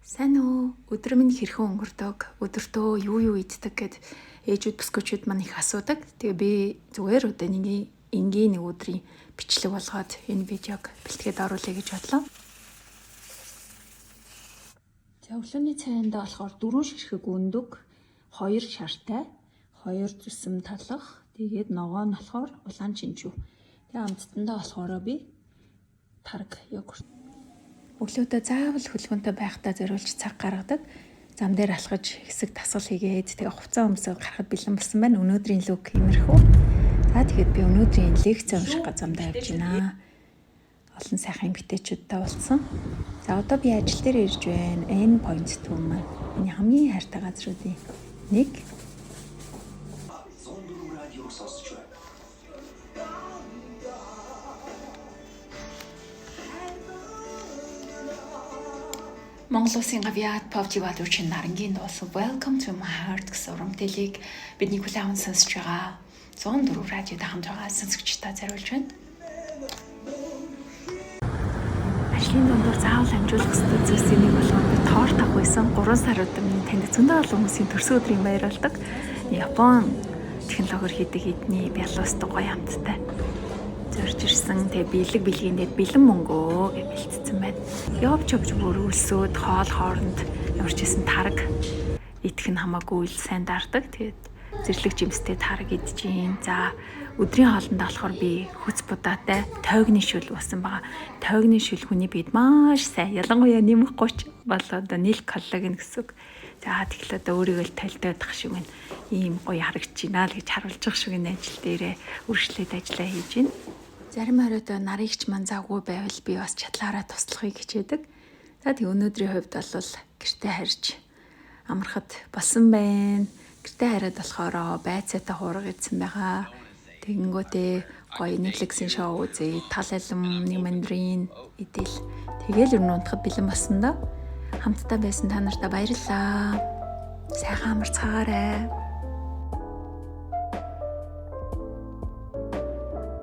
Сайн уу? Өдөр минь хэрхэн өнгөрдөг? Өдөртөө юу иддэг гэд ээжүүд бүсгүүчүүд маань их асуудаг. Тэгээ би зүгээр одоо нэг энгийн нэг өдрийн бичлэг болгоод энэ видеог бэлтгээд оруулъя гэж бодлоо. За өглөөний цайнд болохоор 4 ширхэг өндөг, 2 шартай, 2 зүсэм талах, тэгээд ногоо нь болохоор улаан чинжүү. Тэгээ амттандаа болохоор би тарг йогурт. Өглөөдөө заавал хөлгөнтэй байхдаа зориулж цаг гаргадаг. Зам дээр алхаж хэсэг тасгал хийгээд тэгээ хувцас өмсөв гарахад бэлэн болсон байна. Өнөөдрийн лук иймэрхүү. За тэгэхэд би өнөөдрийн лекц унших замдаа явж байна. Олон сайхан эмэгтэйчүүдтэй уулзсан. За одоо би ажил дээр ирж байна. N point 2 маань. Миний хамгийн хайртай газруудын нэг. Монгол Улсын гавьяат PUBG Battlefield нарангийн дуусан Welcome to my heart гэсэн урамтэлийг бидний хүлээн аван сонсож байгаа 104 радиода хамт байгаа сонсогчдаа зориулж байна. Ажлын дундуур заавал амжуулах ёстой зүйлсийн нэг болгоод би торт авах байсан. 3 сар удаа миний танд зөндөө олон хүмүүсийн төрсөн өдрийн баярлалдаг. Япон технологиор хийдэг эдний бялуустай гоё амттай. Зорж ирсэн тэгээ бэлэг бэлгийнээд бэлэн мөнгөө гэж бэлтцсэн байна. Явж бүр өлсөөд хоол хооронд ямар ч хэсэн тараг идэх нь хамаагүй л сайн дардаг. Тэгээд зэрлэг жимстэй тараг идчихээн. За өдрийн хоолнд болохоор би хүч будаатай тойгны шүл басан байгаа. Тойгны шүл хүний биед маш сайн. Ялангуяа нэмэх 30 болоод нийл коллаген гэсэн үг. За тэгэхээр одоо өөрийгөө л тайлтаадах шиг байна. Ийм гоё харагдаж байна л гэж харуулж байгаа шиг энэ ажил дээрээ үргэлжлээд ажиллаа хийж байна. Зарим оройд нарыгч маань заагүй байвал би бас чадлаараа туслахыг хичээдэг. За тэг өнөөдрийн хувьд бол гэртээ харьж амархад болсон байна. Гэртээ хараад болохоор байцаатай хуурга идсэн байгаа. Тэгэнгүүтээ гоё Netflix-ийн шоу үзээ, тал алим, нэг мандарин идэл. Тэгэл ер нь унтахад бэлэн болсон доо. Хамтдаа байсан та нартай баярлалаа. Сайхан амарцгаарай.